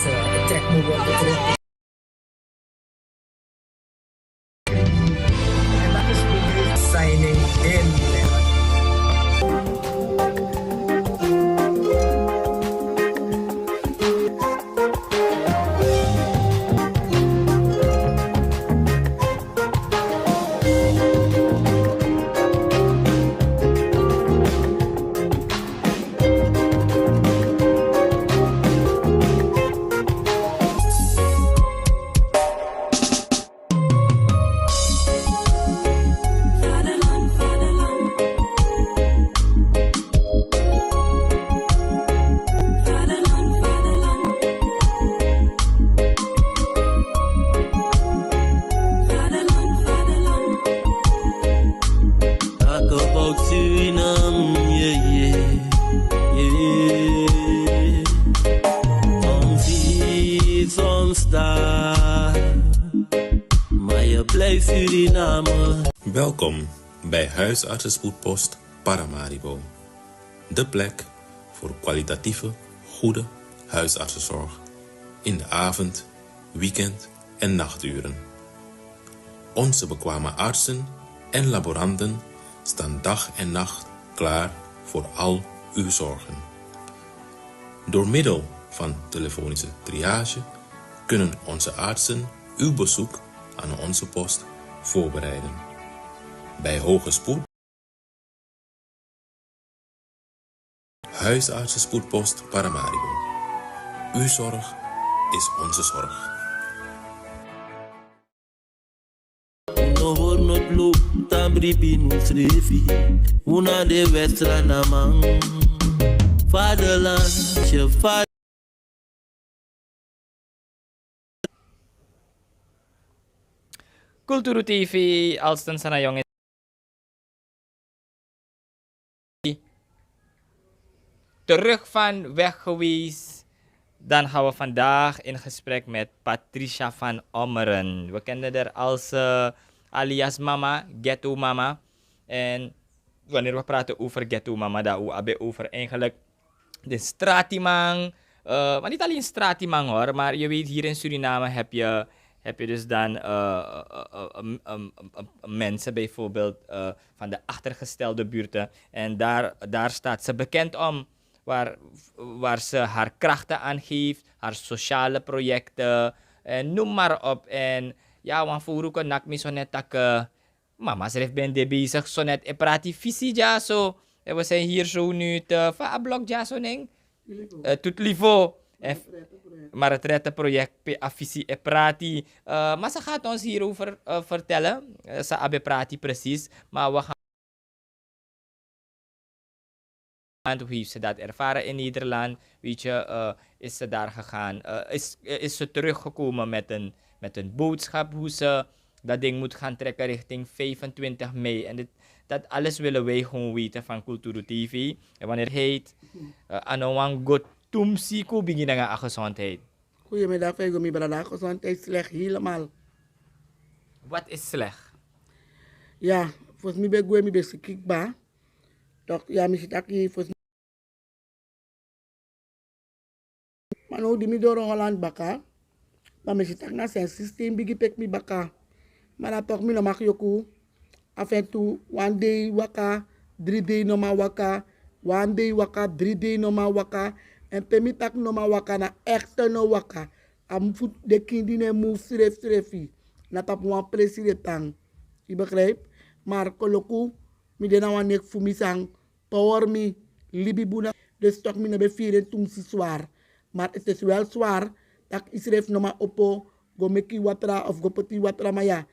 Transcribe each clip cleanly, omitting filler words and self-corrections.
deze track moet worden terug. En dat is Big signing in. Welkom bij Huisartsenspoedpost Paramaribo. De plek voor kwalitatieve, goede huisartsenzorg in de avond, weekend en nachturen. Onze bekwame artsen en laboranten staan dag en nacht klaar voor al uw zorgen. Door middel van telefonische triage kunnen onze artsen uw bezoek aan onze post voorbereiden. Bij hoge spoed. Huisartsenspoedpost Paramaribo. Uw zorg is onze zorg. Kulturu TV, Alston Sanayong. Terug van weg geweest. Dan gaan we vandaag in gesprek met Patricia van Ommeren. We kennen haar als alias Mama, Ghetto Mama. En wanneer we praten over Ghetto Mama, dan hebben we over eigenlijk de stratimang. Maar niet alleen stratimang hoor, maar je weet hier in Suriname heb je dus dan mensen bijvoorbeeld van de achtergestelde buurten. En daar staat ze bekend om. Waar ze haar krachten aan geeft, haar sociale projecten, en noem maar op. En ja, want voor ook nak me zo net dat mama schreef ben de bezig zo net prati visie ja zo. En we zijn hier zo nu te va blok ja zo ning. Tot livo. Maar het rettenproject pe afficie e prati. Maar ze gaat ons hierover vertellen. Ze abe prati precies. Maar we gaan. Hoe heeft ze dat ervaren in Nederland? Weet je, is ze daar gegaan? Is ze teruggekomen met een boodschap hoe ze dat ding moet gaan trekken richting 25 mei? En dat alles willen wij gewoon weten van Kulturu TV. En wanneer het heet, Anowang God Tumsi ko beginnen nga gezondheid. Goedemiddag, Fego, mijn gezondheid slecht helemaal. Wat is slecht? Ja, volgens mij ben ik best gekikbaar. Toch, ja, misschien dat ik volgens maar nou, die door Holland baka. Maar misschien dat na zijn systeem bigi pek mi baka. Maar dat toch mi no mag yoku. Af en toe, one day waka, 3 day no ma waka. One day waka, 3 day no ma waka. En pemi tak no ma waka na echte no waka. Am voet de kindine move strefi. Na tap wan presi de tang. Je begrijpt? Maar koloku, mi de na wan nek fu mi sang. Power mi, libi buna. Dus toch mi na be vieren toen si zwaar. Maar het is wel zwaar dat ik schrijf nog maar op go meki watra of go poti watra maar ja.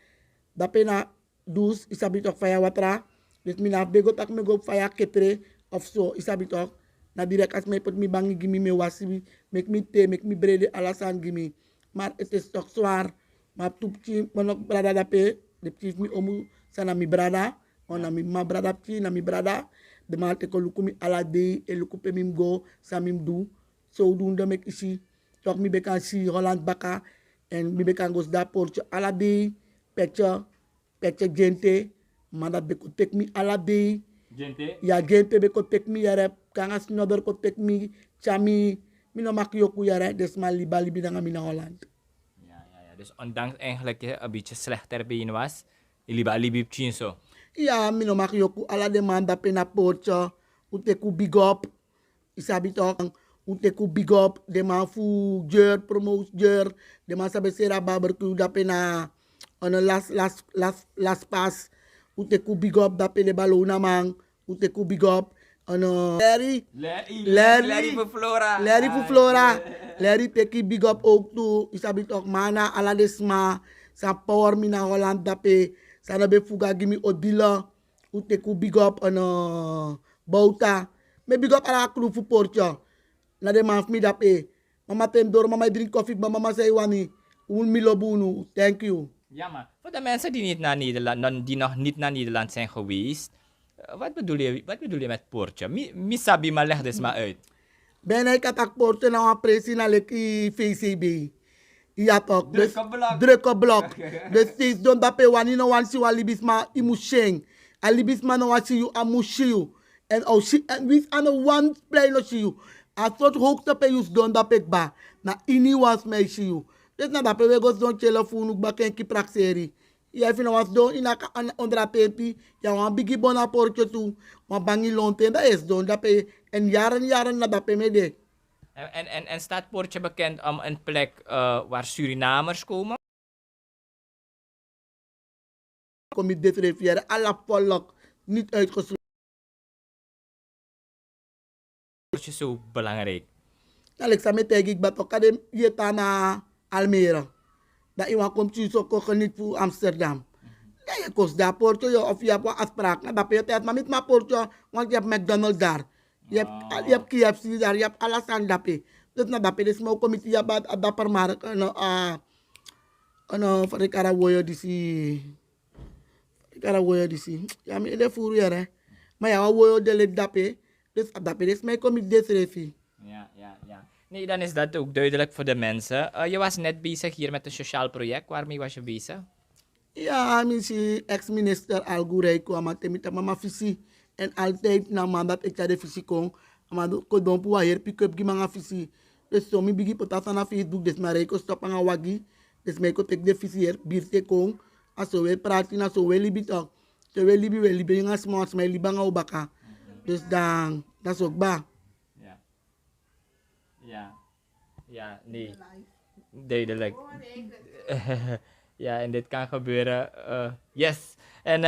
Dat pena dus isabi toch via watra. Dus mina bego tak me go via ketre of zo isabi toch. Na direct als me pot mi bangi gimi me wasi make me te make me brede alasan gimi. Maar het is toch zwaar. Maar toepchi monok brada dape de chief mi omu sana mi brada. Ona mi ma brada pchi na mi brada. De malte ko lukumi ala de e lukupe mim go sa mim du. Zodoende met isi toch mi bekan si Holland baka en mi bekan gos da portje alade petje gente maar dat beko tek mi alade Gente? ja gente beko tek mi yarep kangas nodor ko tek mi chami Mino makyoku yare, dus maar libi na mina Holland. Ja. Dus ondanks eigenlijk je een beetje slechter been was, jullie alibi zo. Ja, mino makyoku ala de man dape na portje. Uteku big up. Isabi toch. Uteku big up. De man fu jeur, promote jeur. De man sabe sera barbecue dape na last pass. Uteku big up dape de balona man. Uteku big up. Larry voor Flora. Larry voor Flora. Larry teki big up ook toe. Isabi toch mana ala desma. Sa power mina Holland dape. Sa na be fuga gimi odila. Uteku big up bauta. Me big up ala crew fu portja. Na de man mi dape. Mama tem door mama drink koffie. Mama say wani. Milo bunu. Thank you. Ja, maar voor de mensen die niet naar Nederland, die nog niet naar Nederland zijn geweest, wat bedoel je met poortje? Misabi, maar leg dus maar uit. Ben ik attack poortje nou een presi na leki VCB. Ja toch. Druk op blok. Dus steeds don dape wani no wan si wa libisma imusheng. A libisma no wan si you amushiu. En wis aan een one play no si you. A soort hoogte pe yus don dape ba. Na ini was me si you. Dus na dape we gos don telefoon ook baken ki prakseri. Ja, if you was don in a onder a pepi. Ja, wan bigi bona portje toe. Wan bangi lonte. Dat is don dape. En jaren na dape me de. En staat Poortje bekend om een plek waar Surinamers komen? Kom je dit rivière, alla volk, niet uitgesloten. Poortje zo belangrijk. Nou, ik zei met ik ben ook aan je naar Almere. Dat iemand komt je zo koken niet voor Amsterdam. Ja, je kost daar Poortje, of je hebt wat afspraak. Nou, dat je tijd, maar niet maar Poortje, want je hebt McDonald's daar. Je hebt KFC daar, je hebt alles aan dape. Dus na dape, dus mo committee je hebt dat per mark voor de karawoyo disi. Karawoyo disi. Ja, me de furu yere. Maar ja, woyo de dape. Dus dape, dus mij committee desrefi. Ja. Nee, dan is dat ook duidelijk voor de mensen. Je was net bezig hier met een sociaal project. Waarmee was je bezig? Ja, ik ex-minister Algurei kwam met mama visie. En altijd na man dat ik de visie kon. Maar ko don pu hier pick-up gi manga visie. Dus so mi bigi potata na Facebook des maar ik stop anga wagi. Dus mij ko tek de visie hier birte kon. Aso we praten na so we libi talk. So we libi nga smart my libanga ubaka. Dus dan dat is ook ba. Ja, nee. Duidelijk. Ja, en dit kan gebeuren. Yes. En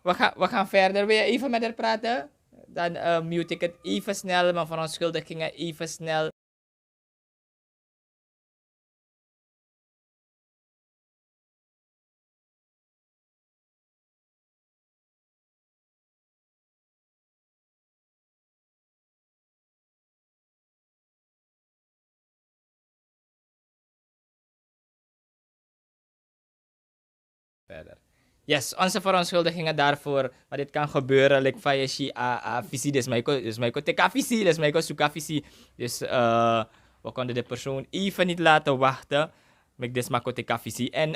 we gaan verder. Wil je even met haar praten? Dan mute ik het even snel, maar verontschuldigingen even snel. Verder. Yes, onze verontschuldigingen daarvoor. Maar dit kan gebeuren. Like van je visie. Dus mij ko teka visie. Dus mij ko suka visie. Dus we konden de persoon even niet laten wachten. Met dus maar ko teka visie. En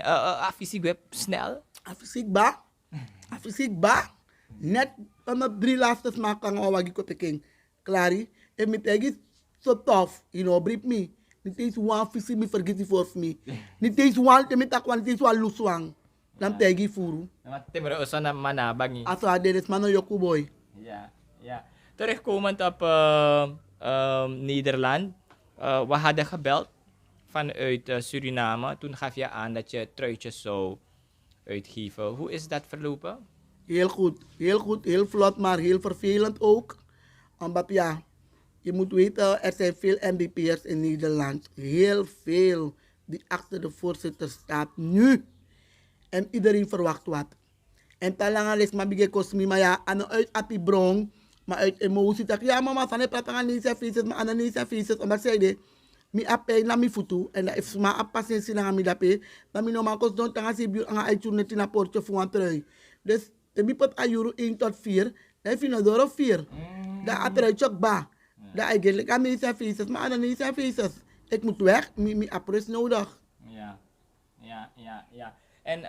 visie gue snel. Afisik ba. Net aan 3 laatste smaken al wagi ko teking. Klari. En met egis so tough. You know, brief me. Niet eens one visie me vergis voor me. Niet eens one te met akwan. Niet eens one luswang. Dan tegi furu. Timmer usan na manabang. Aso aderes mano yoku boy. Ja. Terugkomend op Nederland. We hadden gebeld vanuit Suriname. Toen gaf je aan dat je truitjes zou uitgeven. Hoe is dat verlopen? Heel goed, heel vlot, maar heel vervelend ook. Omdat ja, je moet weten, er zijn veel MBP'ers in Nederland. Heel veel die achter de voorzitter staat nu. En iedereen verwacht wat. En talangan is maar bigay kosmi, maar ja, aan uit api brong, maar uit emotie. Tak, ja mama, van praten aan deze feestjes, maar aan deze feestjes. Omdat zij de, mi ape na mi futu, en dat is maar appasensi na mi dape, dan mi normaal kos don tangan si buur aan uitzoen net in een portje voor een trui. Dus, de mi pot ayuru 1 tot 4, dan heb je nog door of 4. Dat atruitje ook ba. Dat eigenlijk aan deze feestjes, maar aan deze feestjes. Ik moet weg, mi apres nodig. Ja. En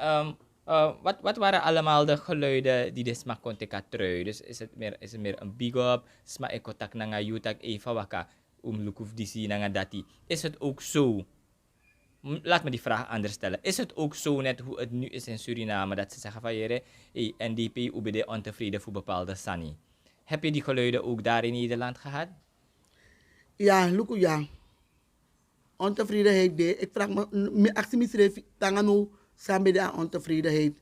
wat waren allemaal de geluiden die de smak kon teka trui? Dus is het meer een big up, sma ekotak na nga yutak eva waka. Lukuf disi na nga dati. Is het ook zo? Laat me die vraag anders stellen. Is het ook zo net hoe het nu is in Suriname dat ze zeggen van jere, hey, NDP UBD ontevreden voor bepaalde sani? Heb je die geluiden ook daar in Nederland gehad? Ja, luku ja. Ontevredenheid de. Ik vraag me actie misreef tangano sambe de ontevredenheid.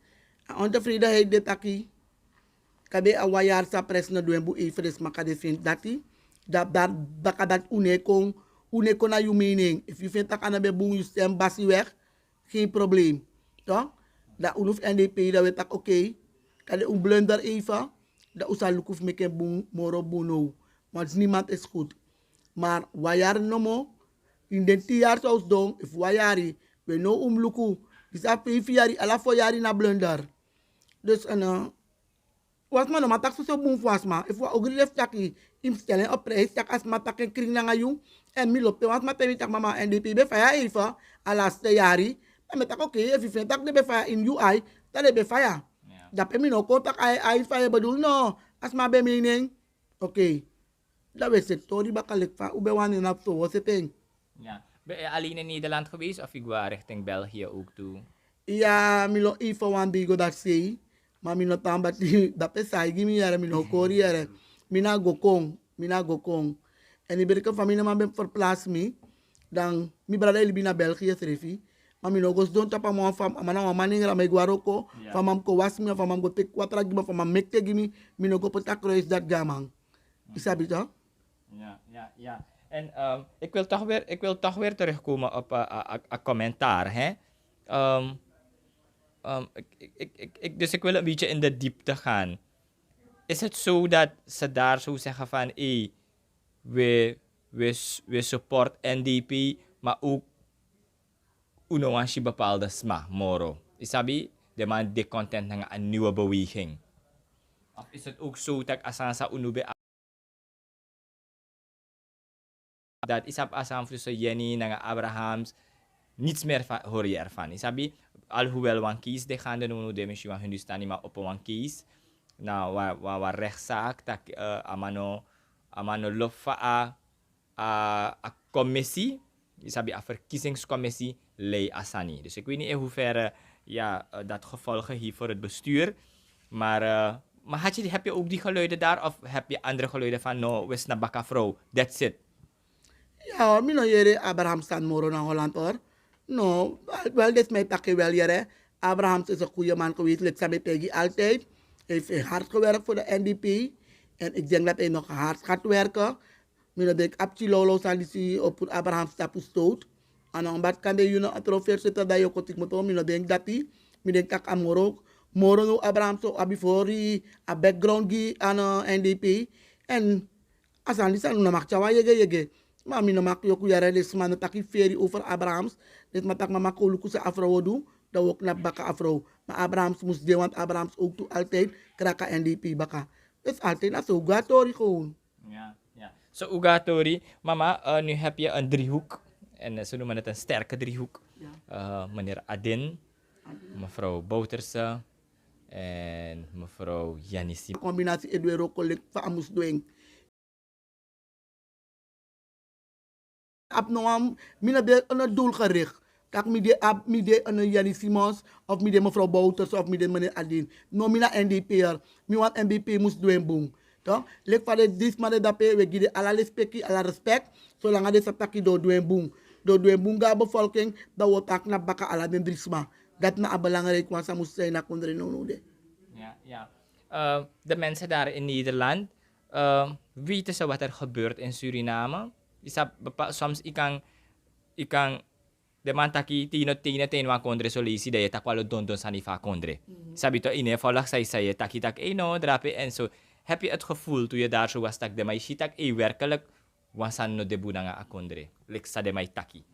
Ontevredenheid de taki. Kabe a wayar sa pres na doen bu ifres makade vind dati. Dat baka dat une kon na you meaning. If you vindt dat kan be boem je stem basi weg, geen probleem. Toch? Dat unuf NDP dat we tak oké. Kade un blunder even. Dat usa lukuf meke boem moro bono. Want niemand is goed. Maar wayar no mo. In den 10 jaar zou doen, if wayari, we no luku. Dus a 5 jaar, ala 4 jaar na blunder. Dus was man no matak so boom was ma. If wa ogri lef taki, im stellen op prijs, tak as matak en kring na ngayon. En mi lope was ma tewi tak mama NDP be faya even, ala 2 jari. Dan met tak oké, if you vind tak de be faya in UI, dan de be faya. Dat pe mi no kontak ay faya bedoel no. As ma be meaning, oké. Dat we het tori bakalik fa, ube wan in ap so, was het ding. Ja. Ben je alleen in Nederland geweest of ik was richting België ook toe? Ja, mi lo ifo wan bigo dat sei. Maar mi no tamba ti dat pe sai gimi yare mi no kori yare. Mi na go kong. En ik ben ik van mi na man ben verplaats mi. Dan mi brada ili bina België srefi. Maar mi no gos don tapa mo fam amana wa maningra me guaroko. Van mam ko was mi van mam go tek kwatra gima van mam mekte gimi. Mi no go pota krois dat gamang. Isabi to? Ja. En ik wil toch weer terugkomen op een commentaar. Hè? Dus ik wil een beetje in de diepte gaan. Is het zo dat ze daar zo zeggen van, we support NDP, maar ook unoansi bepaalde sma, moro. Isabi, de man de content naar een nieuwe beweging. Of is het ook zo dat asansa unube dat isap asam tussen Jenny en Abrahams niets meer hoor je ervan. Isabi, alhoewel wan kies de gaan de nono de misschien wan Hindustani maar op wan kies. Nou, waar rechtszaak dat amano lofa a commissie, isabi a verkiezingscommissie lei asani. Dus ik weet niet in hoeverre dat gevolgen heeft voor het bestuur, maar heb je ook die geluiden daar of heb je andere geluiden van no, we snap baka vrouw, that's it. Ja, mi no yere Abraham staan moro na Holland hoor. No, wel dit mij takke wel yere. Abraham is een goede man geweest, let samen Peggy altijd. Hij heeft hard gewerkt voor de NDP. En ik denk dat hij nog hard gaat werken. Mi no denk apchi lolo salisi op Abraham stapu stoot. En omdat kan de juno atrofer zitten dat je kotik moto, mi no denk dat hij. Mi denk tak amoro. Moro no Abraham so abifori a background gi aan NDP. En asan lisa no maak chawa yege. Maar mi no mak yoku yare les man taki feri over Abrahams. Dit matak mama koluku sa afro do. Dat ook naar baka afro. Maar Abrahams moest de want Abrahams ook toe altijd kraka NDP baka. Dus altijd na zo gatori gewoon. Ja. Zo ugatori. Mama, nu heb je een driehoek. En ze noemen het een sterke driehoek. Meneer Adin, mevrouw Bouterse en mevrouw Janissi. Combinatie Eduero collect van Amus Doeng. Abnoam, mina de een doel gericht. Kijk, mi de een Jannie Simons, of mi de mevrouw Bouters, of mi de meneer Adin. No, mina NDP'er. Mi want NDP moest doen boom. Toch? Lek van de dismade dape, we gide alla respect, zolang de sataki do doen boom. Do doen boom ga bevolking, dat wordt ook naar baka alla den drisma. Dat na belangrijk, want ze moest zijn na kondre no de. Ja. De mensen daar in Nederland, weten ze wat er gebeurt in Suriname? Soms ik kan de man taki tino wan kondre solisi de tak walo don sanifa kondre. Sabi to ine volg say taki tak no drape en zo. Heb je het gevoel toen je daar zo was tak de mai shitak werkelijk wansan no debu na nga akondre. Like sa de mai taki.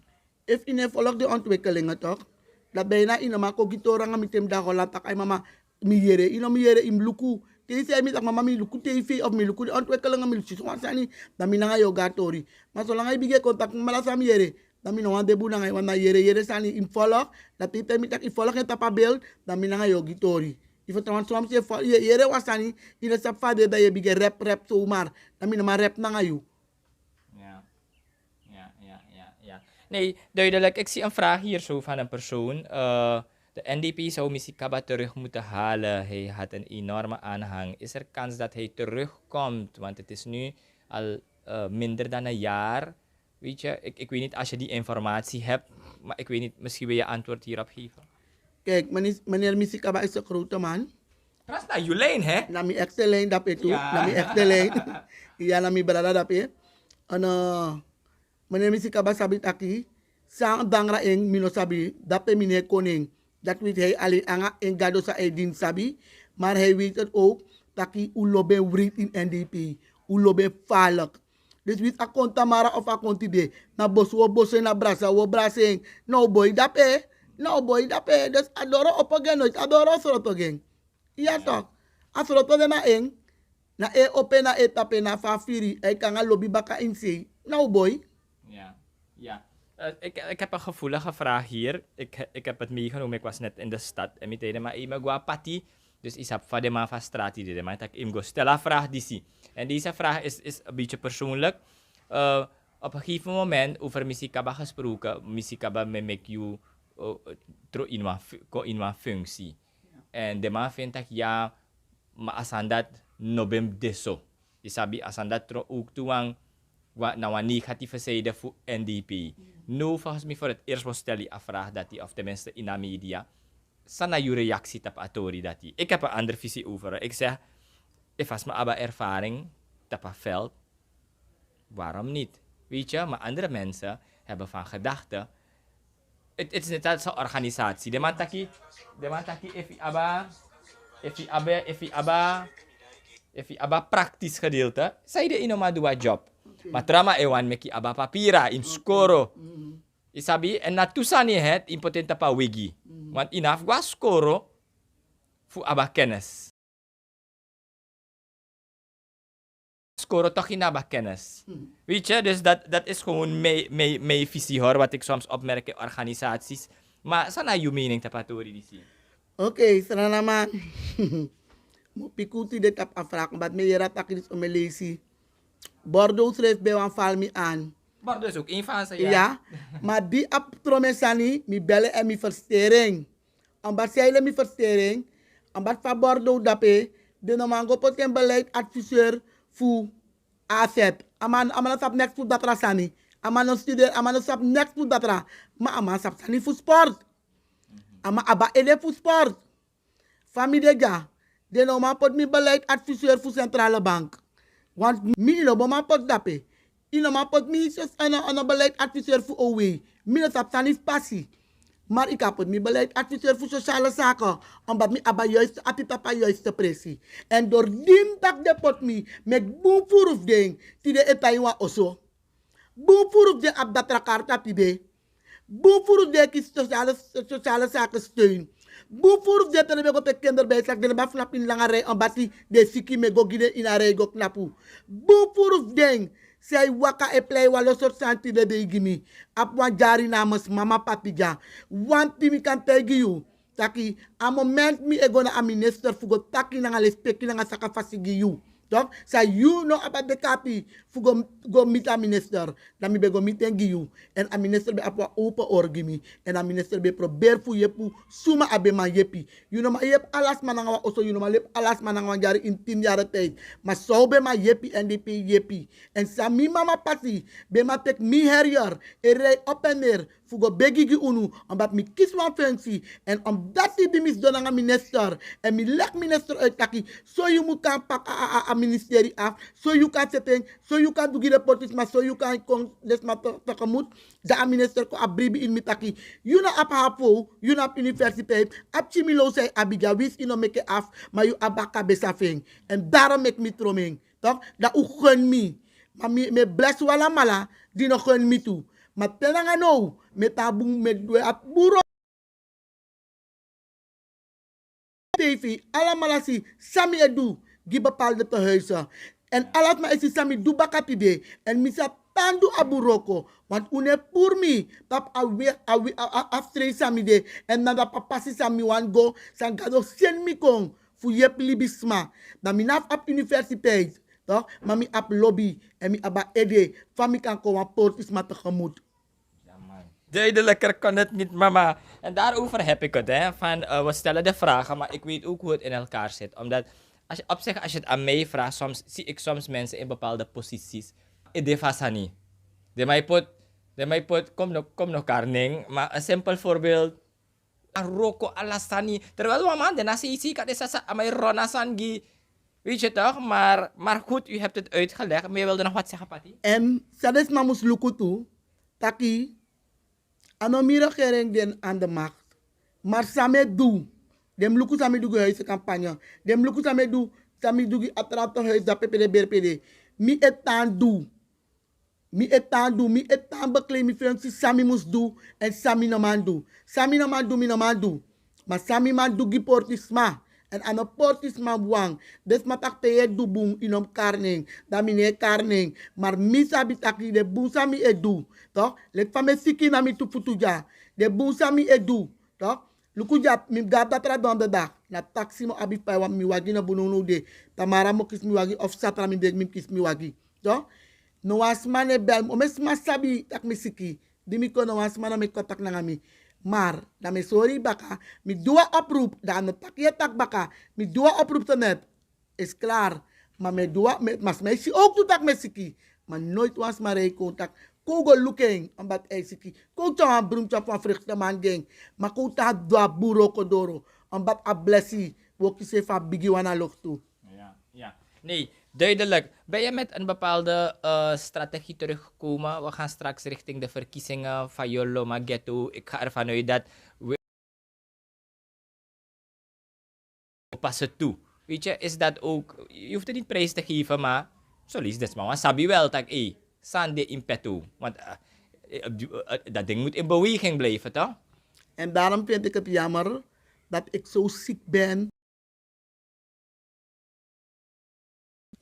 If ine volg de ontwikkelingen toch? Dat bijna ina mako gitora nga mitem da Holland tak ay mama mi yere im luku. Kaya siya mi tak mama mi luku TV of mi luku ontwikkelingen mi luku sani da mi nga yo gatori. Maar zolang ay bigay kontak malasa mi yere. Dan mi no wan debu na ngay wan na yere sani im follow. Dat people mi tak i follow en tapa beeld dan mi nga yo gitori. If het dan soms je yere wasani ina sa fade da ye bigay rap so maar dan mi no ma rap na ngayo. Ja. Nee, duidelijk. Ik zie een vraag hier zo van een persoon. De NDP zou Missie Kaba terug moeten halen. Hij had een enorme aanhang. Is er kans dat hij terugkomt? Want het is nu al minder dan een jaar. Weet je, ik weet niet als je die informatie hebt. Maar ik weet niet, misschien wil je antwoord hierop geven. Kijk, meneer Misikaba is een grote man. Dat is naar Jolijn, hè? Nami echte lijn dat je toe. Ja. Nami echte lijn. Ja, nami brada dat je. En meneer Misikaba sabi taki. Sang dangra eng mino sabi. Dat je meneer koning. Dat weet hij alleen anga en gado sa edin sabi. Maar hij weet het ook. Taki ulobe writ in NDP. Ulobe falak. Dus wie akon tamara of akon tibe. Na bos wo bos na brasa wo braseng. No boy dat je. No boy dat je. Dus adoro opogen nooit. Adoro sorotogen. Ja toch. Als sorotogen na eng. Na e open na e tape na fafiri. E kan lobby baka inse. No boy. Ja. Ik heb een gevoelige vraag hier. Ik heb het meegenomen. Ik was net in de stad. En meteen maar ik gua pati. Dus ik heb van de man van straat die maar ik go stella vraag die zie. En deze vraag is een beetje persoonlijk. Op een gegeven moment over Misikaba gesproken. Misikaba make you in een functie. En de man vindt dat ja, maar als aan dat nobem deso. Je sabi als aan dat ook toe nou een negatieve zijde voor NDP. Nu volgens mij voor het eerst was stel je een vraag dat die, of tenminste in de media, sana je reactie op Atori dat die. Ik heb een andere visie over. Ik zeg, if als me abba ervaring op een veld, waarom niet? Weet je, maar andere mensen hebben van gedachten. Het is net als een organisatie. De man taki, if je abba praktisch gedeelte, zei de inoma doa job. Maar trama ewan meki aba papira in skoro. Isabi en natusani het impotenta pa wigi. Want inaf gwa skoro fu aba kennis. Skoro toch in aba kennis. Weet je, dus dat is gewoon mijn visie hoor, wat ik soms opmerk in organisaties. Maar sana je mening tapatori die zien. Oké, sana naman. Mo pikuti dit op afraak, omdat me jera takis om me lazy. Bordeaux schrijft bij een val me aan. Bordeaux is ook een van ze, Ja, maar die ap tromesani, mi bellen en mi verstering. Omdat zij mi verstering, omdat van Bordeaux dape, de normaal pot een beleidadviseur voor AFEP. Aman sap next voor dat rasani. Aman studeer, aman sap next voor dat ra. Maar aman sap sani voor sport. Ama aba ele voor sport. Familie ga, de normaal pot mi beleidadviseur voor centrale bank. Want mi ino boma pot dape. Ino ma pot mi is een beleidadviseur voor OW. Mi sap sani passie. Maar ik heb mi beleidadviseur voor sociale zaken. Omdat mi aba juist apitapa juiste pressie. En door die tak de pot mi met boem voeruf ding. Tide etaiwa oso. Boem voeruf ding ab dat rakarta pide. Boem voeruf ding is sociale zaken steun. Boem voeruf ding tene bego pe kinderbijslag. Dene ba flap in langare omdat de siki me go gide in are go knapu. Boem voeruf ding. Zij waka e play walo soort santi de begimi. Ap wan jari namens mama papija. Wan pimi kan tegi you. Taki, a moment mi e gona a minister fugo taki nanga lespeki nanga saka fasigi you. Donc, sa you no about the kapi fugo go meet a minister. Dan mi be go meet en you. En a minister be apwa open orgimi. En a minister be probeer fu yepu suma abe ma yepi. You know ma yep alas mananga oso you know ma lep alas mananga jari in 10 jaar tijd. Maar zo be ma yepi NDP yepi. En sa mi mama pati be ma tek mi herjar. E rij op en neer. Fugo begigi unu. Omdat mi kies wan functie. En omdat die mis doen aan minister. En mi lek minister uit taki. So you moet kan pak a ministerie af. So you kan zetten. So you kan doe de potis. Maar so you kan kon desma tegemoet. Da minister ko abribi in mitaki. You na ap hapo. You na ap universiteit. Ap chimilo say abiga. Wis ino meke af. Maar you abaka besafing. En daarom mek mi troming. Toch? Da u gun mi. Maar me bless wala mala. Die no gun mi toe. Maar tenanga no. Met abung met dwe at buro. TV, allemaal si sami edu, gi bepaalde tehuizen. En alat ma esi sami du bakatide. En misa tandu aburoko. Want une pour mi, tap aftre sami de. En nada papasi sami wan go, san gado sen mi kong, fu yep libisma. Dan minaf ap universiteit. toch? Maar mi ap lobby en mi aba ede, van mi kan komen portisma tegemoet. Duidelijker kon het niet, mama. En daarover heb ik het, hè. Van, we stellen de vragen, maar ik weet ook hoe het in elkaar zit. Omdat, als je het aan mij vraagt, soms zie ik soms mensen in bepaalde posities. De fasani. De mij pot, kom nog karning. Maar een simpel voorbeeld. Roko alasani. Terwijl mama, de nasi isi, kan is amai ronasangi. Weet je toch? Maar goed, u hebt het uitgelegd. Maar je wilde nog wat zeggen, Patty? En sades mamus lukutu, taki, ano regering den aan de macht. Maar same doe. Dem luku same doe huis campagne. Dem luku same doe atrap toch huis dat PPD BRPD. Mi etan doe. Mi etan bekleed mi functie sami mus doe en sami no man doe. Sami no man doe, mi no man doe. Maar sami man doe giportisma. En aan de portisma wang. Des matak peye doe boom inom karning. Da mine karning. Maar mi sabi taki de boom sami e doe. Toch? Lek van me siki na mi tu futuja. De boom sami e doe. Toch? Lukuja mi gada tra don de dag. Na taxi mo abi pa mi wagi na bununu de. Tamara mo kis mi wagi of satra mi dek mi kis mi wagi. Toch? No was mane bel o mes masabi tak mi siki. Dimi ko no was mana me kotak na ngami. Maar, dan me sorry baka, mi dua oproep, dan no takje tak baka, mi dua oproep te net, is klaar. Maar me dua, mas me si ook toe tak me siki. Maar nooit was maar een contact. Kogo looking, omdat hij siki. Kogo een broemtje van vruchten man ging. Maar kogo ta dua buro kodoro. Omdat a blessie, woki se fa bigi wana log toe. Ja. Nee, duidelijk. Ben je met een bepaalde strategie teruggekomen? We gaan straks richting de verkiezingen van Yolo Mageto. Ik ga ervan uit dat we passen toe. Weet je, is dat ook... Je hoeft het niet prijs te geven, maar... Zoals dat maar sabi wel dat sande in petto. Want dat ding moet in beweging blijven, toch? En daarom vind ik het jammer dat ik zo ziek ben.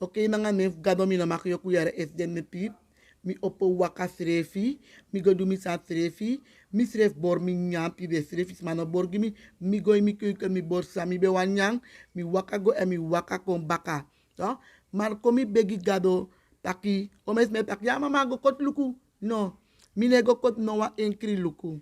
Oké, na nga nef gado mi na makyo kuyare es den ne pip. Mi opo waka srefi, mi go do mi sa srefi, mi sref bor mi nyampi de srefi smano borgi mi go mi keuken mi bor sa mi be wanyang, mi waka go en mi waka kon baka. So, maar komi begi gado taki, omes me taki, ya mama go kot luku. No, mi ne go kot no wa enkri luku.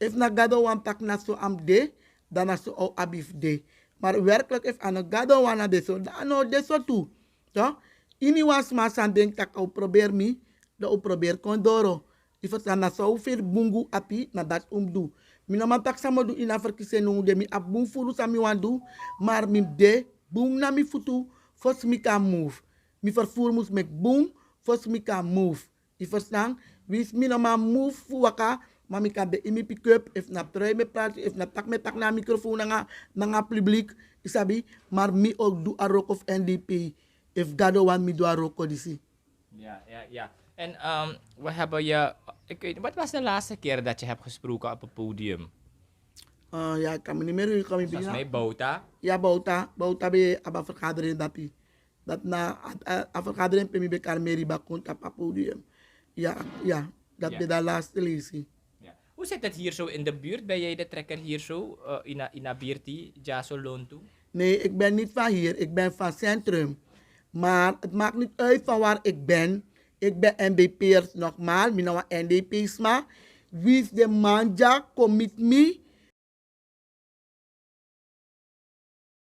If na gado wan tak na so am de, dan na so o abif de. Maar werkelijk if ano gado wana de so, dan no de so tu. So, ini was masan denk tak au probeer mi, da au probeer kondoro. Ifat na so fer bungu api na dat umdu. Mi no man tak samo du ina verkise nungu de mi ap bung furu sa mi wandu, maar mi de bung na mi futu, fos mi kan move. Mi vervoer mus mek bung, fos mi kan move. I verstaan? Wis mi no man move fu waka, maar mi kan de imi pick up, if na trui me praat, if na tak me tak na microfoon na nga publiek, isabi, maar mi ook do a rock of NDP. If Gado want me do a roko disi. Ja. En we hebben je... Ik weet, wat was de laatste keer dat je hebt gesproken op het podium? Ja, ik kan me niet meer herinneren. Volgens mij Bouta. Ja, Bouta. Bouta be aba vergadering dapi. Dat na a vergadering pe mi be karmeri bakont op het podium. Ja. Dat be de laatste lezing. Ja. Hoe zit het hier zo in de buurt? Ben jij de trekker hier zo? In Abirti, Jaso Lontu? Nee, ik ben niet van hier. Ik ben van Centrum. Maar het maakt niet uit van waar ik ben. Ik ben NDP'ers nogmaals. Ik ben NDP's maar. Wie is de manja commit me?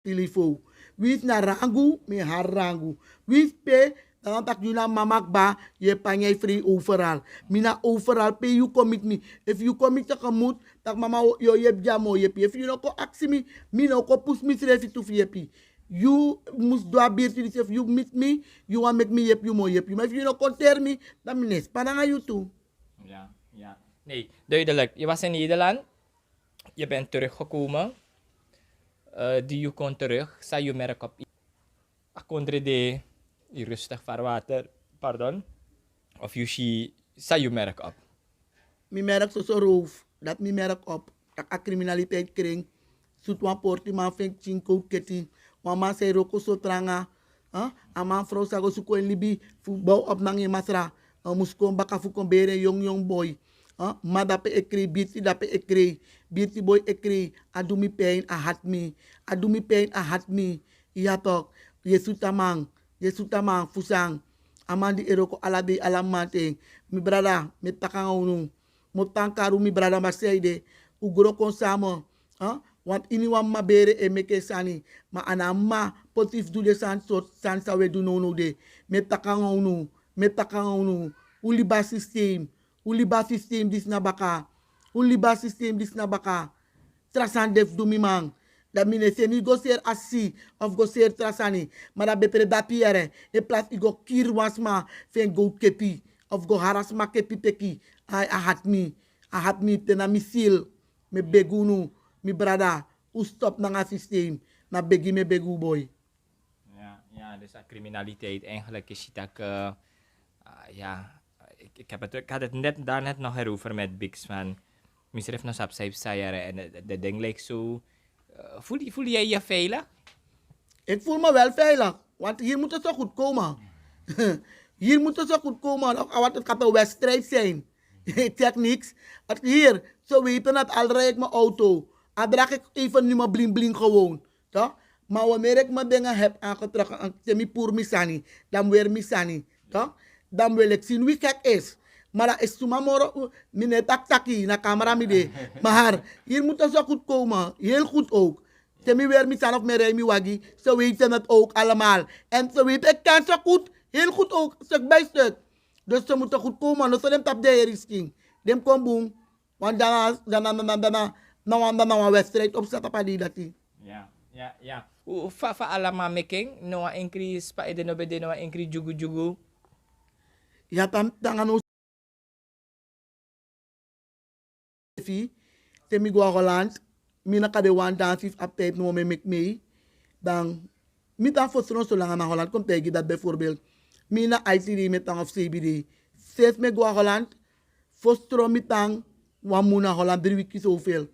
Telefoon. Wie is na rangu? Me haar rangu. Wie is pe? Dan tak you na mamak ba? Je panyay free overal. Mina overal pe you commit me. If you commit to kamut, tak mama yo yep jamo yepi. If you no ko aksi me, me no ko push me srefi tu yepi. You must do a beer if you meet me, you want make me yep you more yep you. Maar if you no contact me, dan menes. Parang you too. Ja. Nee, duidelijk. Je was in Nederland. Je bent teruggekomen. Die kon terug. Sa je merk op. Akondre de rustig vaarwater. Pardon. Of je sa je merk op. Mi merk zo roof. Dat mi merk op. Dat a criminaliteit kring. Zoet wan porti man fink chinko keti. Mama say roko so tranga. Aman vrouw sago suko in Libi. Bouw op nang je masra. Muskon baka fukon bere young boy. Ma dape ekri, birti dape ekri. Birti boy ekri. Adumi pain a hat me. Adumi pain a hat me. Ja toch. Je sutamang. Yesuta man fusang. Amandi eroko alabi alamante. Mi brada, mi takanga unu. Mo tankaru mi brada maseide. Ugro konsamo. Want ini wan ma bere e meke sani. Ma anama potif du de san sot san sawe du no de. Me takanga unu. Me takanga unu. Uliba system. Uliba system dis na baka. Uliba system dis na baka. Trasan def du mi mang. Dat mine se ni go ser asi of go ser trasani. Maar dat betere dat piere. In plaats ik go kier wasma fen go kepi. Of go harasma kepi teki. I had me. I had me tena mi sil. Me begunu. Mi brada. U stop na nga systeem. Na begi me begu boy. Ja, dus criminaliteit. Eigenlijk is het ook... ik had het daarnet nog erover met Bix van... Misref nog op zijn sayere en dat ding lijkt zo... Voel jij je veilig? Ik voel me wel veilig. Want hier moet het zo goed komen. Hier moet het zo goed komen. Want het gaat een wedstrijd zijn. Ik zeg niks. Hier, zo weten dat al rijd ik mijn auto. Dan draag ik even nu mijn bling bling gewoon. Toch? Maar wanneer ik mijn dingen heb aangetrokken en semi poer misani, dan weer misani. Toch? Dan wil ik zien wie gek is. Maar dat is tomorrow, meneer tak-taki, na camera mide. Maar hier moet het zo goed komen. Heel goed ook. Semi weer misani of meer remi wagi. Zo weten het ook allemaal. En zo weet ik kan zo goed. Heel goed ook. Stuk bij stuk. Dus ze moeten goed komen. Dus ze neemt op de risking. Dem kom boom. Want daarna een wedstrijd opzetten op die dat die. Ja. Fa allemaal making. No enkri spa ede no bede no enkri jugu. Ja, dan gaan we temi go Holland. Mina kade wan dansis op tijd no me mek mee. Dan mi dan voor zo lang naar Holland komt tegen dat bijvoorbeeld. Mina ICD met dan of CBD. Zes me go Holland. Voor mi dan wan mo naar Holland 3 weken zoveel.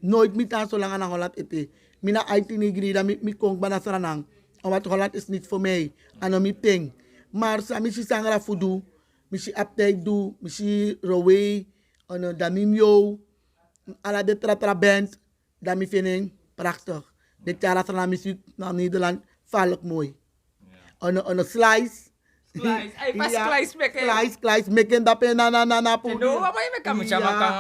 Nooit mi dan zo lang naar Holland ete. Mina IT negri dan mi kong bana saranang. Want Holland is niet voor mij. En mi ping. Maar sa mi si sangra fudu. Mi si update do. Mi si Roway. En Daminio. Alla de tratra band. Dan mi vind prachtig. De Tjara muziek naar Nederland. Valk mooi. En slice. Slice. Ay, pas Ja, slice meken. Slice meken dat pe na po. No, apa yung meka mo siya makang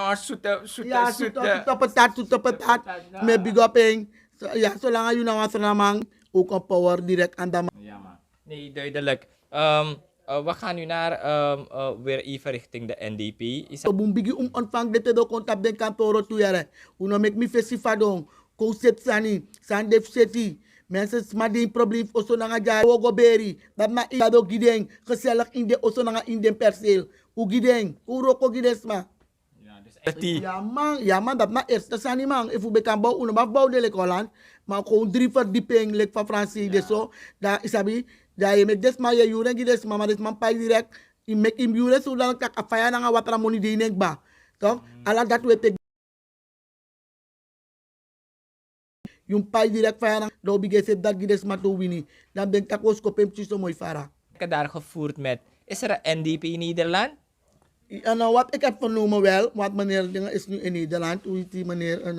Ja, zoete patat. Met big up en. Ja, zolang je nou aan namang ook een power direct aan de Ja, man. Nee, duidelijk. We gaan nu naar weer even richting de NDP. So bumbigi ontvang dit do kontak den kantoro tuyere. Uno make me fesifadong. Ko set sani, sandef seti. Mensen smading probleem oso nanga jari wogo beri. Dat na idado gideng gezellig in de oso nanga in den perceel. U gideng, u roko gidesma. Ja man, dat na eerste sani man. If u bekan bouw, uno bouw de lek Holland. Maar gewoon 3 verdieping lek van Fransie de so. Daar isabi, daar je mek desma je juren gidesma, maar desma pai direct. Je mek im juren so dan kak afaya nanga watra moni de nek ba. Toch? Ala dat we tek yung pai direct faya nang do bigay set dat gidesma to wini. Dan denk takos ko pem chiso moy fara. Daar gevoerd met, is er een NDP in Nederland? En wat ik heb vernomen wel, want meneer dingen is nu in Nederland. Hoe is die meneer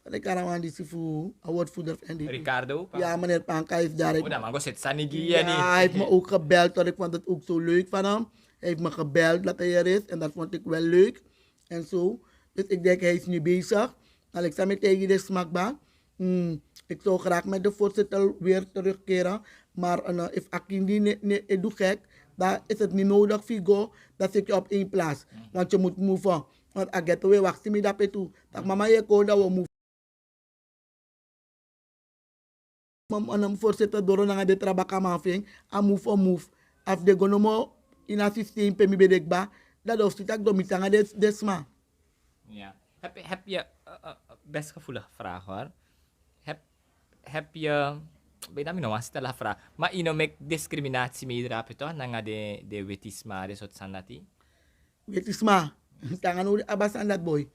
wat ik aan die sifu, woordvoerder van NDP. Ricardo? Ja, meneer Panka heeft daar. Oh, dan mag ik zitten Sanigi. Ja, hij heeft me ook gebeld, want ik vond het ook zo leuk van hem. Hij heeft me gebeld dat hij er is en dat vond ik wel leuk. En zo. Dus ik denk, hij is nu bezig. En ik zei met tegen de smakba. Ik zou graag met de voorzitter weer terugkeren. Maar if Akindi niet doet gek, dan is het niet nodig, Figo. Dan zit je op 1 plaats. Want je moet move on. Want ik get away, wacht me dat toe. Dat mama je kon dat we move. Mam voorzitter door naar de trabaka mafing. A move on move. Af de gonomo in een systeem pe mi bedekba. Dat hoeft niet dat domitanga desma. Ja. Heb je best gevoelige vraag hoor. Heb je ben namin naman stella vraag. Maar ino make discriminatie meedrap ito nga de wetisma de sot sanati. Wetisma. Tangan uli abas andat boy.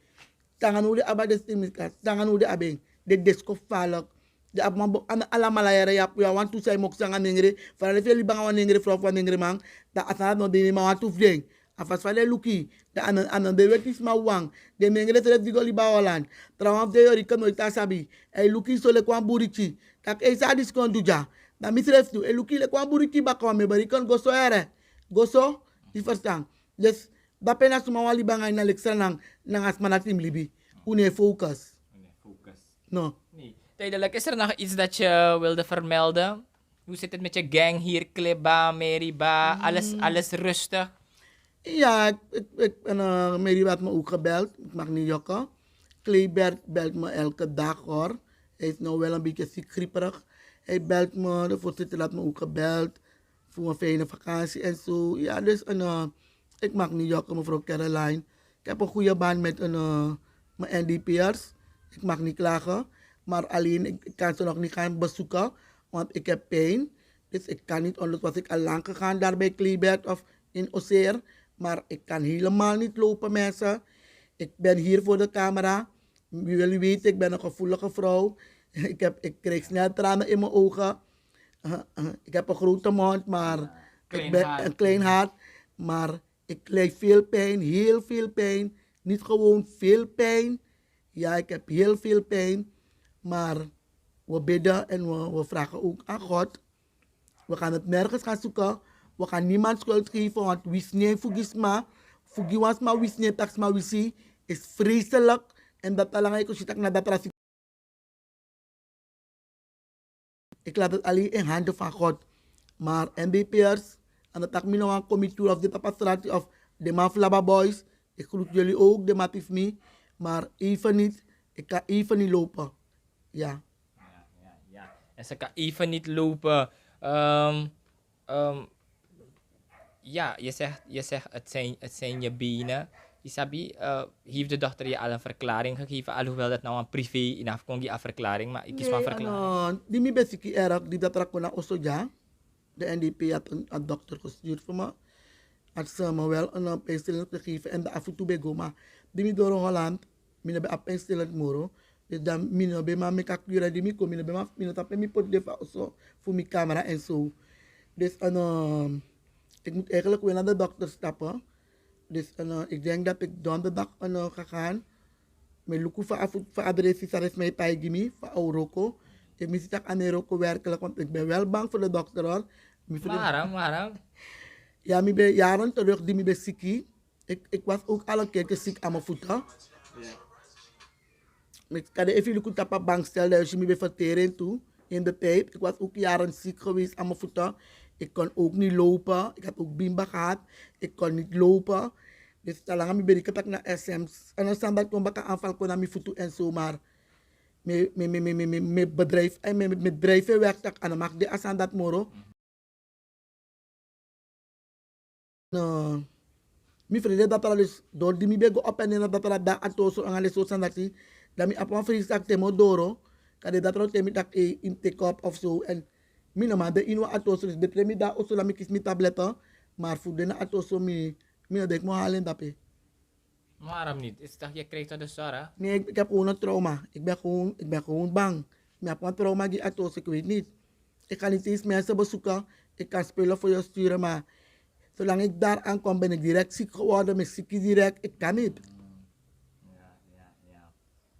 Tangan uli abas discriminat. Tangan uli abeng. De desko falak. De abmabo ala malaya ya want to say mok sanga ningre. Fala fe libanga wan ningre frof wan ningre mang. Da asana no de ma want to fleng. Afas fale luki. Da anan de wetisma wang. De ningre tere digo liba Holland. Trawaf de yori kan no ita sabi. Ay luki so le kwan burichi. Tak esa diskon duja. Dan misref tu. Eluki le kwa buriki baka me barikan goso ere. Goso, di verstaan. Dus, dat pena suma wali bangay na leksa nang asmanatim libi. Une focus. No. Nee. Tijdelijk, is er nog iets dat je wilde vermelden? Hoe zit het met je gang hier? Kleba, Meriba, alles rustig? Ja, Mary had me ook gebeld. Ik mag niet jokken. Kleebert belt me elke dag hoor. Hij is nou wel een beetje ziek, grieperig. Hij belt me, de voorzitter had me ook gebeld. Voor een fijne vakantie en zo. Ja, dus ik mag niet jokken, mevrouw Caroline. Ik heb een goede band met mijn NDP'ers. Ik mag niet klagen. Maar alleen, ik kan ze nog niet gaan bezoeken. Want ik heb pijn. Dus ik kan niet, anders was ik al lang gegaan daar bij Kleebert of in Oseer. Maar ik kan helemaal niet lopen, mensen. Ik ben hier voor de camera. Jullie weten, ik ben een gevoelige vrouw. Ik krijg snel tranen in mijn ogen. Ik heb een grote mond, maar ik ben een klein hart. Maar ik leid veel pijn, heel veel pijn. Niet gewoon veel pijn. Ja, ik heb heel veel pijn. Maar we bidden en we vragen ook aan God. We gaan het nergens gaan zoeken. We gaan niemand schuld geven, want wisne fugisma. Fugiwasma wisne taxma wisi is vreselijk. En dat belangrijk is dat naar dat racisme. Ik laat het alleen in handen van God. Maar NDP'ers, en dat ik me nou aan committee of de tapastratie of de Maflaba Boys. Ik groet jullie ook, de Matif me. Maar even niet, ik kan even niet lopen. Ja. Ja. En ze kan even niet lopen. Ja, je zegt het zijn je benen. Isabi, heeft de dochter je al een verklaring gegeven? Alhoewel dat nou een privé in afkongi een verklaring, maar ik kies van verklaring. Die mi besiki erak, die dat rakona osoja. De NDP had een dokter gestuurd voor me. Had ze me wel een pijnstillend gegeven en de af en toe bij goma. Die mi door Holland, mi heb een pijnstillend moro. Dus dan mi no be ma me kakura die mi kom, mi no be ma mi no tape mi pot defa oso voor mi camera en zo. Dus ik moet eigenlijk weer naar de dokter stappen. Dus ik denk dat ik donderdag ga gaan. Mijn luku van adres is er mij paigimi van Auroko. Ik mis het aan Auroko werkelijk, want ik ben wel bang voor de dokter hoor. Waarom? Ja, ik ben jaren terug die ik ben ziek. Ik was ook al een keer ziek aan mijn voeten. Ik kan even luku tapa bank stellen, dus je me verteren toe in de tijd. Ik was ook jaren ziek geweest aan mijn voeten. Ik kon ook niet lopen. Ik had ook bimba gehad. Ik kon niet lopen. Dus talang ben ik naar SM's. En dan staan dat ik een aanval kon aan mijn voeten en zo. Maar mijn bedrijf en mijn bedrijven werkt. En dan mag de asaan dat moro. Mijn vrienden dat er dus door die mi op en neer dat er daar atoso en alles zo staan dat die. Dat mi apaan vriend zegt temo doro. Kan dat er temi dat in take up of zo. En minoma de inwa atoso is betre mi da oso la mi kis mi tabletten. Maar voor de atoso mi denk mo halen dape. Waarom niet? Is dat je krijgt de zorg? Nee, ik heb gewoon een trauma. Ik ben gewoon bang. Ik heb een trauma die atoso, ik weet niet. Ik ga niet eens mensen bezoeken. Ik kan spelen voor je sturen, maar zolang ik daar aankom ben ik direct ziek geworden. Met ziek direct, ik kan niet. Ja.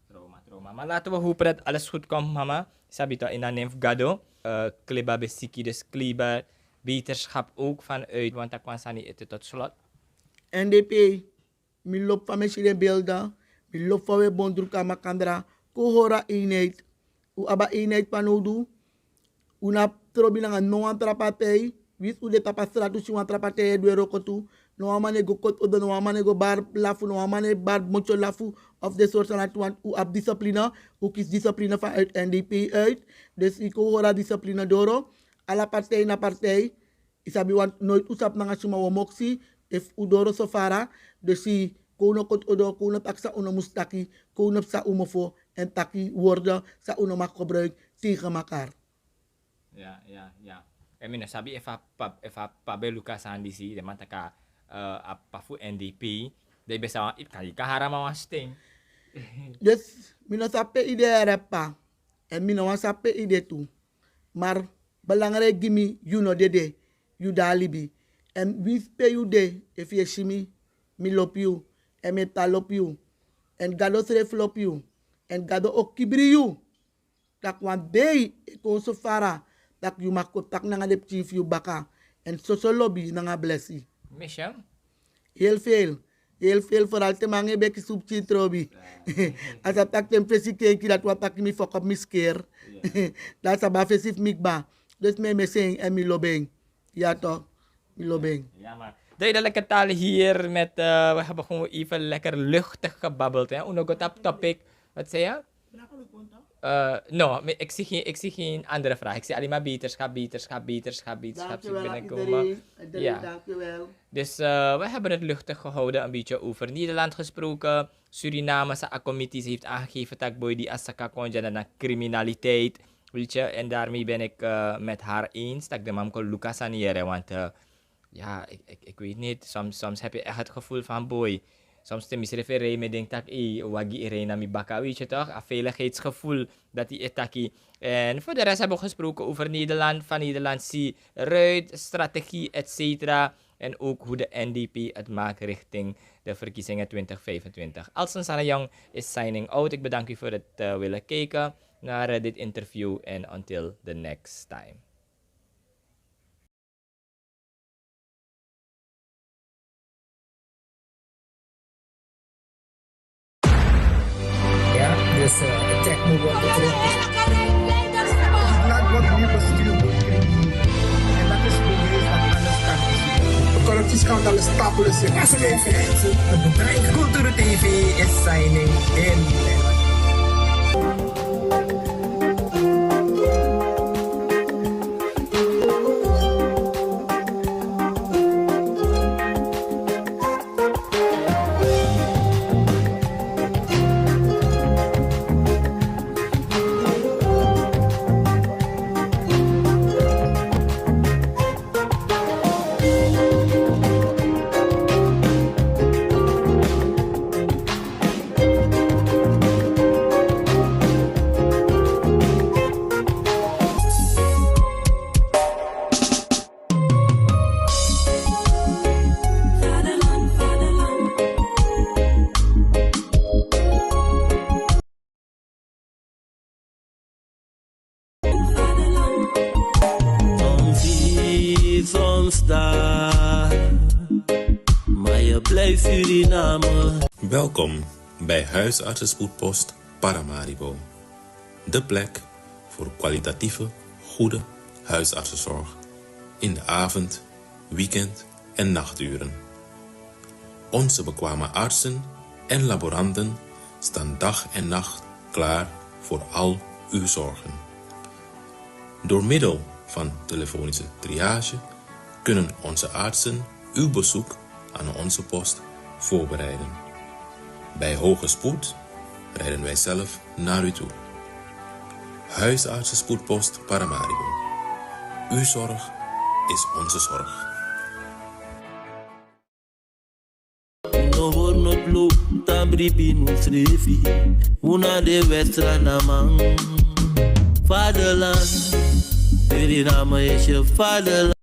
Trauma. Maar laten we hopen dat alles goed komt, mama. Sabi to inaneem gado. Kleba besiki, dus kleba beterschap ook vanuit, want dat kwam sani eten tot slot. NDP, mi loop van mijn beelden. Mi loop van mijn bondruka makandra. Kohora eenheid. U aba eenheid panodu. Una trobi na no antrapatei. Wis u de tapastratu si antrapatei do rokotu. No amane go kot odo no amane go bar lafu no amane bar mocho lafu of de soort van want u ab discipline. U kies discipline vanuit NDP uit. Dus ik hoor discipline doro. Alla partij na partij. Isabi want nooit usap na suma wa moksi. If u doro sofara. Dus si kono kot odo kono taksa uno mustaki. Kono sa umofo. En taki woorden sa uno mag gebruik tegen elkaar. Ja. Emina sabi efa pabeluka sandisi de mantaka apafu NDP. De besa it kan harama wasting. Dus mina sape ide repa. En mina wan sape ide tu. Maar belangrijk gimi you know dede. You dalibi. En wie spe you de if je shimi mi lop you. En me talop you. En gado sref lop you. En gado ook kibri you. Tak wan day ik so fara. dat je mag contact naar de chief je baka. En zo lobby naar blessie. Misha? Heel veel vooral te mange beki soep chitrobi. Als dat tak tempresi keki dat wat pak mi fok op mi skeer. Dat is bafesif mikba. Dus me zing en mi lobeng. Ja toch, mi lobeng. Ja, maar duidelijke taal hier met, we hebben gewoon even lekker luchtig gebabbeld. Hè? Uno topic, wat zei je? No, ik zie geen andere vraag. Ik zie alleen maar beterschap binnenkomen. Ja. Dankjewel. Dus we hebben het luchtig gehouden, een beetje over Nederland gesproken. Suriname, zijn committees heeft aangegeven dat boy die asaka konja naar criminaliteit. Weet je, en daarmee ben ik met haar eens. Dat ik de mamko Lucas aniere, want ja, ik weet niet. Soms heb je echt het gevoel van boy. Soms te misrefereren me denk dat wagi irena mi baka, weet je toch? Een veiligheidsgevoel dat die etaki. En voor de rest hebben we gesproken over Nederland, van Nederland zie ruit, strategie, etc. En ook hoe de NDP het maakt richting de verkiezingen 2025. Alson Sanayong is signing out. Ik bedank u voor het willen kijken naar dit interview en until the next time. Ja, dus check me wat betreft. Laat wat meer bestuur krijgen. En dat is bewezen dat alles kan. De corruptieschandaal is stapelen. Het bedrijf Cultuur TV is signing in. Maar je blijft Suriname. Welkom bij Huisartsenspoedpost Paramaribo. De plek voor kwalitatieve, goede huisartsenzorg. In de avond, weekend en nachturen. Onze bekwame artsen en laboranten staan dag en nacht klaar voor al uw zorgen. Door middel van telefonische triage kunnen onze artsen uw bezoek aan onze post voorbereiden. Bij hoge spoed rijden wij zelf naar u toe. Huisartsenspoedpost Paramaribo. Uw zorg is onze zorg. No horno ploeg, tabri pinu srefi. Una de westra namang. Vaderland, Suriname is je vaderland.